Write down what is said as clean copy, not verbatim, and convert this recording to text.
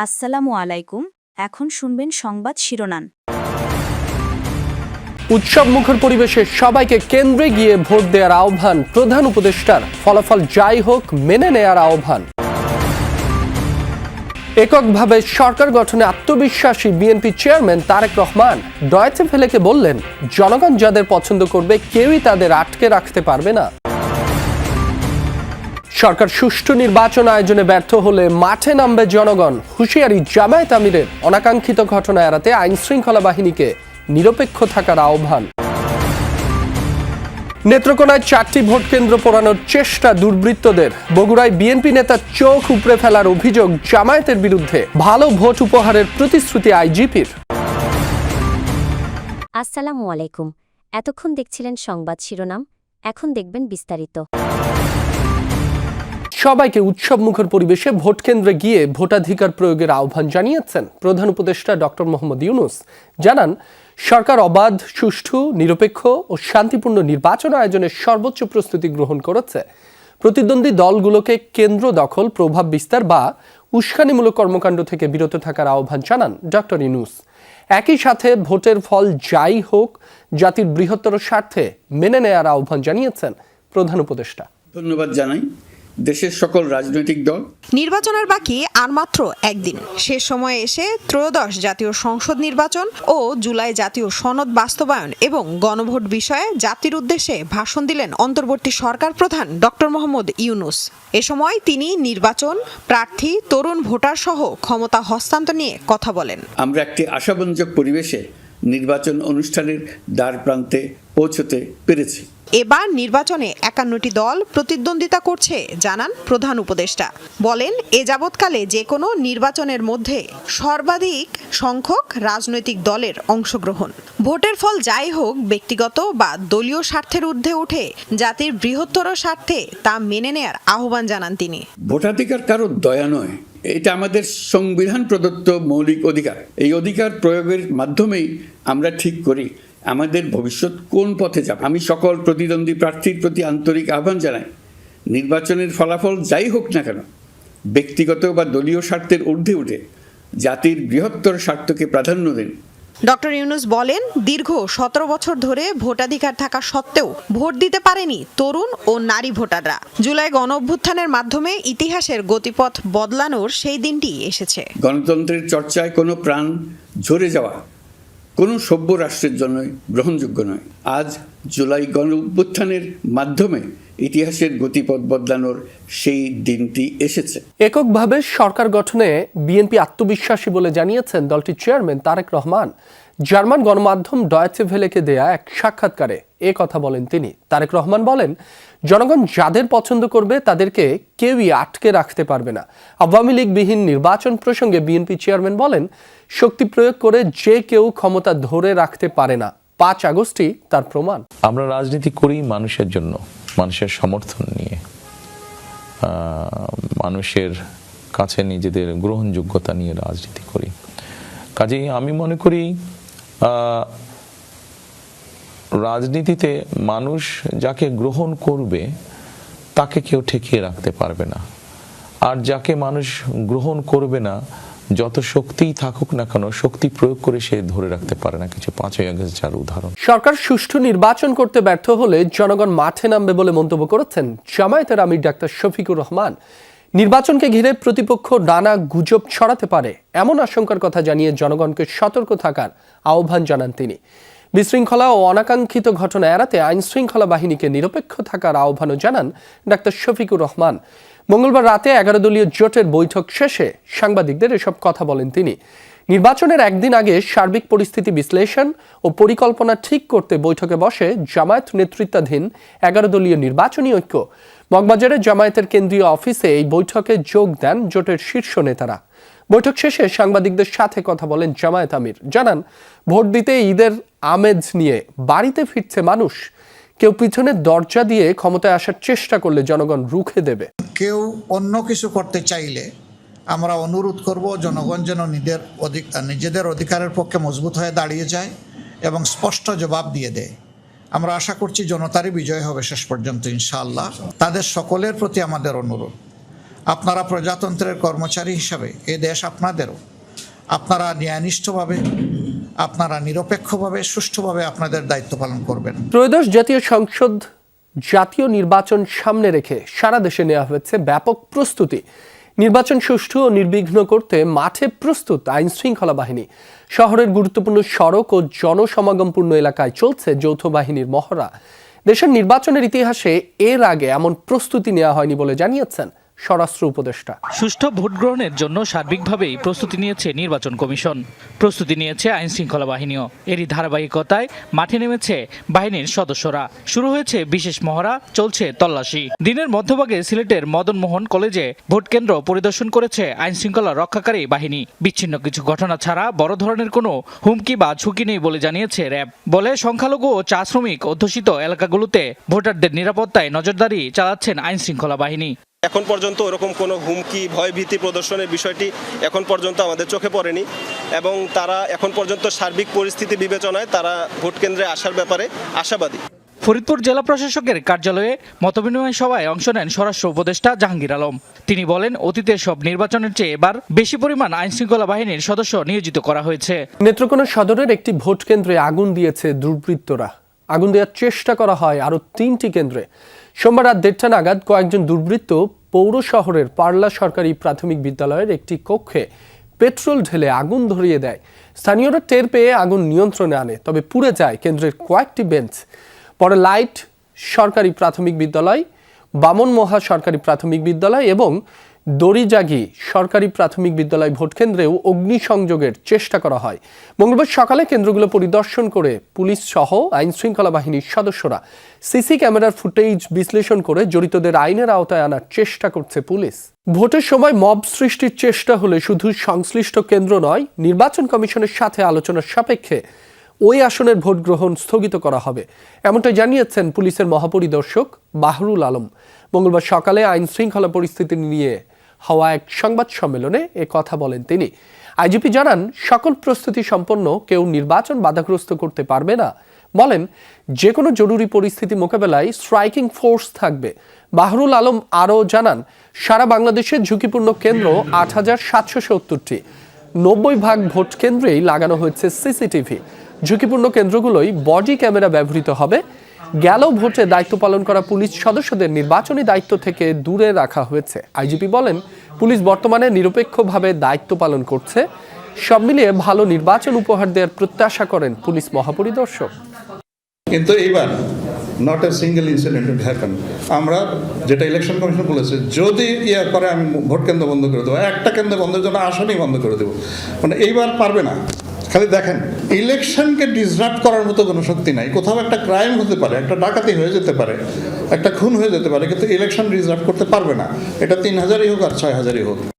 আসসালামু আলাইকুম। এখন শুনবেন সংবাদ শিরোনাম। উৎসব মুখর পরিবেশে সবাইকে কেন্দ্রে গিয়ে ভোট দেওয়ার আহ্বান প্রধান উপদেষ্টার। ফলাফল যাই হোক মেনে নেয়ার আহ্বান। এককভাবে সরকার গঠনে আত্মবিশ্বাসী BNP chairman Tarique Rahman Deutsche ভেলেকে বললেন, জনগণ যাদের পছন্দ করবে কেউই তাদের আটকে রাখতে পারবে না। সরকার সুষ্ঠু নির্বাচন আয়োজনে ব্যর্থ হলে মাঠে নামবে জনগণ, হুঁশিয়ারি জামায়াত আমিরের। অনাকাঙ্ক্ষিত ঘটনা এড়াতে আইন শৃঙ্খলা বাহিনীকে নিরপেক্ষ থাকার আহ্বান। নেত্রকোনায় 4টি ভোট কেন্দ্র পোড়ানোর চেষ্টা দুর্বৃত্তদের। বগুড়ায় বিএনপি নেতার চোখ উপড়ে ফেলার অভিযোগ জামায়াতের বিরুদ্ধে। ভালো ভোট উপহারের প্রতিশ্রুতি আইজিপির। আসসালামু আলাইকুম। এতক্ষণ দেখছিলেন সংবাদ শিরোনাম, এখন দেখবেন বিস্তারিত। সবাইকে উৎসব মুখর পরিবেশে ভোট কেন্দ্রে গিয়ে ভোটাধিকার প্রয়োগের আহ্বান জানিয়েছেন প্রধান উপদেষ্টা ডক্টর মোহাম্মদ ইউনূস। জানান, সরকার অবাধ, সুষ্ঠু, নিরপেক্ষ ও শান্তিপূর্ণ নির্বাচন আয়োজনের সর্বোচ্চ প্রস্তুতি গ্রহণ করেছে। প্রতিদ্বন্দ্বী দলগুলোকে কেন্দ্র দখল, প্রভাব বিস্তার বা উস্কানিমূলক কর্মকাণ্ড থেকে বিরত থাকার আহ্বান জানান ডক্টর ইউনূস। একই সাথে ভোটের ফল যাই হোক জাতির বৃহত্তর স্বার্থে মেনে নেয়ার আহ্বান জানিয়েছেন প্রধান উপদেষ্টা। ধন্যবাদ জানাই দেশের সকল রাজনৈতিক দল। নির্বাচনের বাকি আর মাত্র একদিন। শেষ সময়ে এসে ত্রয়োদশ জাতীয় সংসদ নির্বাচন ও জুলাই জাতীয় সনদ বাস্তবায়ন এবং গণভোট বিষয়ে জাতির উদ্দেশ্যে ভাষণ দিলেন অন্তর্বর্তী সরকার প্রধান ডক্টর মোহাম্মদ ইউনূস। এ সময় তিনি নির্বাচন, প্রার্থী, তরুণ ভোটার সহ ক্ষমতা হস্তান্তর নিয়ে কথা বলেন। আমরা একটি আশাব্যঞ্জক পরিবেশে নির্বাচন অনুষ্ঠানের দ্বার প্রান্তে পৌঁছতে পেরেছি। এবার নির্বাচনে 51টি দল প্রতিদ্বন্দ্বিতা করছে জানান প্রধান উপদেষ্টা। বলেন, এ যাবৎকালে যে কোনো নির্বাচনের মধ্যে সর্বাধিক সংখ্যক রাজনৈতিক দলের অংশগ্রহণ। ভোটের ফল যাই হোক ব্যক্তিগত বা দলীয় স্বার্থের ঊর্ধ্বে উঠে জাতির বৃহত্তর স্বার্থে তা মেনে নেয়ার আহ্বান জানান তিনি। ভোটাধিকার কারো দয়া নয়, এটা আমাদের সংবিধান প্রদত্ত মৌলিক অধিকার। এই অধিকার প্রয়োগের মাধ্যমেই আমরা ঠিক করি আমাদের ভবিষ্যৎ কোন পথে যাবে। আমি সকল প্রতিদ্বন্দ্বী প্রার্থীর প্রতি আন্তরিক আহ্বান জানাই, নির্বাচনের ফলাফল যাই হোক না কেন ব্যক্তিগত বা দলীয় স্বার্থের ঊর্ধ্বে উঠে জাতির বৃহত্তর স্বার্থকে প্রাধান্য দিন। ডক্টর ইউনূস বলেন, দীর্ঘ 17 বছর ধরে ভোটাধিকার থাকা সত্ত্বেও ভোট দিতে পারেনি তরুণ ও নারী ভোটাররা। জুলাই গণ অভ্যুত্থানের মাধ্যমে ইতিহাসের গতিপথ বদলানোর সেই দিনটি এসেছে। গণতন্ত্রের চর্চায় কোনো প্রাণ ঝরে যাওয়া কোনো সভ্য রাষ্ট্রের জন্য গ্রহণযোগ্য নয়। আজ জুলাই গণ অভ্যুত্থানের মাধ্যমে ইতিহাসের গতিপথ বদলানোর সেই দিনটি এসেছে। এককভাবে সরকার গঠনে বিএনপি আত্মবিশ্বাসী বলে জানিয়েছেন দলটির চেয়ারম্যান তারেক রহমান। জার্মান গণমাধ্যম ডয়েচে ভেলেকে দেয়া এক সাক্ষাৎকারে এ কথা বলেন তিনি। তারেক রহমান বলেন, জনগণ যাদের পছন্দ করবে তাদেরকে কেউই আটকে রাখতে পারবে না। আওয়ামী লীগবিহীন নির্বাচন প্রসঙ্গে বিএনপি চেয়ারম্যান বলেন, শক্তি প্রয়োগ করে যে কেউ ক্ষমতা ধরে রাখতে পারে না। 5 আগস্টই তার প্রমাণ। আমরা রাজনীতি করি মানুষের জন্য, মানুষের সমর্থন নিয়ে, মানুষের কাছে নিজেদের গ্রহণযোগ্যতা নিয়ে রাজনীতি করি। কাজেই আমি মনে করি রাজনীতিতে মানুষ যাকে গ্রহণ করবে তাকে কেউ ঠেকিয়ে রাখতে পারবে না, আর যাকে মানুষ গ্রহণ করবে না যত শক্তিই থাকুক না কেন শক্তি প্রয়োগ করে সে ধরে রাখতে পারে না কিছু। 5ই আগস্ট যার উদাহরণ। সরকার সুষ্ঠু নির্বাচন করতে ব্যর্থ হলে জনগণ মাঠে নামবে বলে মন্তব্য করেছেন জামায়াতের আমির ডাক্তার শফিকুর রহমান। নির্বাচনকে ঘিরে প্রতিপক্ষ নানা গুজব ছড়াতে পারে এমন আশঙ্কার কথা জানিয়ে জনগণকে সতর্ক থাকার আহ্বান জানান তিনি। বিশৃঙ্খলা ও অনাকাঙ্ক্ষিত ঘটনা এড়াতে আইন শৃঙ্খলা বাহিনীকে নিরপেক্ষ থাকার আহ্বানও জানান ডাক্তার শফিকুর রহমান। মঙ্গলবার রাতে 11 দলীয় জোটের বৈঠক শেষে সাংবাদিকদের এসব কথা বলেন তিনি। নির্বাচনের একদিন আগে সার্বিক পরিস্থিতি বিশ্লেষণ ও পরিকল্পনা ঠিক করতে বৈঠকে বসে জামায়াত নেতৃত্বাধীন 11 দলীয় নির্বাচনী ঐক্য। মগবাজারের জামায়াতের কেন্দ্রীয় অফিসে এই বৈঠকে যোগ দেন জোটের শীর্ষ নেতারা। বৈঠক শেষে সাংবাদিকদের সাথে কথা বলেন জামায়াত আমির। জানান, ভোট দিতে ঈদের আমেজ নিয়ে বাড়িতে ফিরছে মানুষ। কেউ পিছনের দরজা দিয়ে ক্ষমতায় আসার চেষ্টা করলে জনগণ রুখে দেবে। কেউ অন্য কিছু করতে চাইলে আমরা অনুরোধ করব জনগণ যেন নিজেদের অধিকারের পক্ষে মজবুত হয়ে দাঁড়িয়ে যায় এবং স্পষ্ট জবাব দিয়ে দেয়। আমরা আশা করছি জনতারই বিজয় হবে শেষ পর্যন্ত ইনশাআল্লাহ। তাদের সকলের প্রতি আমাদের অনুরোধ, আপনারা প্রজাতন্ত্রের কর্মচারী হিসাবে এ দেশ আপনাদেরও। আপনারা ন্যায়নিষ্ঠভাবে, আপনারা নিরপেক্ষভাবে, সুষ্ঠুভাবে আপনাদের দায়িত্ব পালন করবেন। ত্রয়োদশ জাতীয় সংসদ জাতীয় নির্বাচন সামনে রেখে সারা দেশে নেওয়া হয়েছে ব্যাপক প্রস্তুতি। নির্বাচন সুষ্ঠু ও নির্বিঘ্ন করতে মাঠে প্রস্তুত আইন শৃঙ্খলা বাহিনী। শহরের গুরুত্বপূর্ণ সড়ক ও জনসমাগমপূর্ণ এলাকায় চলছে যৌথ বাহিনীর মহড়া। দেশের নির্বাচনের ইতিহাসে এর আগে এমন প্রস্তুতি নেওয়া হয়নি বলে জানিয়েছেন স্বরাষ্ট্র উপদেষ্টা। সুষ্ঠু ভোট গ্রহণের জন্য সার্বিকভাবেই প্রস্তুতি নিয়েছে নির্বাচন কমিশন, প্রস্তুতি নিয়েছে আইন শৃঙ্খলা বাহিনীও। এরই ধারাবাহিকতায় মাঠে নেমেছে বাহিনীর সদস্যরা। শুরু হয়েছে বিশেষ মহড়া, চলছে তল্লাশি। দিনের মধ্যভাগে সিলেটের মদন মোহন কলেজে ভোট কেন্দ্র পরিদর্শন করেছে আইন শৃঙ্খলা রক্ষাকারী বাহিনী। বিচ্ছিন্ন কিছু ঘটনা ছাড়া বড় ধরনের কোনো হুমকি বা ঝুঁকি নেই বলে জানিয়েছে র্যাব। বলে সংখ্যালঘু ও চা শ্রমিক অধ্যুষিত এলাকাগুলোতে ভোটারদের নিরাপত্তায় নজরদারি চালাচ্ছেন আইন শৃঙ্খলা বাহিনী। এখন পর্যন্ত ওরকম কোনো হুমকি, ভয়ভীতি প্রদর্শনের বিষয়টি এখন পর্যন্ত আমাদের চোখে পড়েনি এবং তারা এখন পর্যন্ত সার্বিক পরিস্থিতি বিবেচনায় তারা ভোট কেন্দ্রে আসার ব্যাপারে আশাবাদী। ফরিদপুর জেলা প্রশাসকের কার্যালয়ে মতবিনিময় সভায় অংশ নেন স্বরাষ্ট্র উপদেষ্টা জাহাঙ্গীর আলম। তিনি বলেন, অতীতের সব নির্বাচনের চেয়ে এবার বেশি পরিমাণ আইন শৃঙ্খলা বাহিনীর সদস্য নিয়োজিত করা হয়েছে। নেত্রকোনা সদরের একটি ভোট কেন্দ্রে আগুন দিয়েছে দুর্বৃত্তরা। আগুন দেওয়ার চেষ্টা করা হয় আরও 3টি কেন্দ্রে। সোমবার রাত 1:30 নাগাদ কয়েকজন দুর্বৃত্ত পৌর শহরের পারলা সরকারি প্রাথমিক বিদ্যালয়ের একটি কক্ষে পেট্রোল ঢেলে আগুন ধরিয়ে দেয়। স্থানীয়রা টের পেয়ে আগুন নিয়ন্ত্রণে আনে, তবে পুড়ে যায় কেন্দ্রের কয়েকটি বেঞ্চ। পরে লাইট সরকারি প্রাথমিক বিদ্যালয়, বামন মহা সরকারি প্রাথমিক বিদ্যালয় এবং দড়িজাগি সরকারি প্রাথমিক বিদ্যালয় ভোট কেন্দ্রেও অগ্নিসংযোগের চেষ্টা করা হয়। মঙ্গলবার সকালে কেন্দ্রগুলো পরিদর্শন করে পুলিশ সহ আইন শৃঙ্খলা বাহিনীর সদস্যরা সিসি ক্যামেরার ফুটেজ বিশ্লেষণ করে জড়িতদের আইনের আওতায় আনার চেষ্টা করছে পুলিশ। ভোটের সময় মব সৃষ্টির চেষ্টা হলে শুধু সংশ্লিষ্ট কেন্দ্র নয়, নির্বাচন কমিশনের সাথে আলোচনার সাপেক্ষে ওই আসনের ভোট গ্রহণ স্থগিত করা হবে, এমনটাই জানিয়েছেন পুলিশের মহাপরিদর্শক বাহরুল আলম। মঙ্গলবার সকালে আইন শৃঙ্খলা পরিস্থিতি নিয়ে হওয়া এক সংবাদ সম্মেলনে এ কথা বলেন তিনি। আইজিপি জানান, সকল প্রস্তুতি সম্পন্ন, কেউ নির্বাচন বাধাগ্রস্ত করতে পারবে না। বলেন, যে কোনো জরুরি পরিস্থিতি মোকাবেলায় স্ট্রাইকিং ফোর্স থাকবে। বাহরুল আলম আরও জানান, সারা বাংলাদেশের ঝুঁকিপূর্ণ কেন্দ্র 8770টি, 90% ভোট কেন্দ্রেই লাগানো হয়েছে সিসিটিভি। ঝুঁকিপূর্ণ কেন্দ্রগুলোই বডি ক্যামেরা ব্যবহৃত হবে। গেল ভোটে দায়িত্ব পালন করা পুলিশ সদস্যদের নির্বাচনী দায়িত্ব থেকে দূরে রাখা হয়েছে। আইজিপি বলেন, পুলিশ বর্তমানে নিরপেক্ষভাবে দায়িত্ব পালন করছে। সব মিলিয়ে ভালো নির্বাচন উপহার দেওয়ার প্রত্যাশা করেন পুলিশ মহাপরিদর্শক। কিন্তু এইবার not a single incident will happen. আমরা যেটা ইলেকশন কমিশন বলেছে, যদি করে আমি ভোট কেন্দ্র বন্ধ করে দেবো, একটা কেন্দ্র বন্ধের জন্য আসনই বন্ধ করে দেবো। মানে এইবার পারবে না। খালি দেখেন, ইলেকশনকে ডিসরাপ্ট করার মতো কোনো শক্তি নাই। কোথাও একটা ক্রাইম হতে পারে, একটা ডাকাতি হয়ে যেতে পারে, একটা খুন হয়ে যেতে পারে, কিন্তু ইলেকশন ডিসরাপ্ট করতে পারবে না। এটা 3000ই হোক আর 6000ই হোক।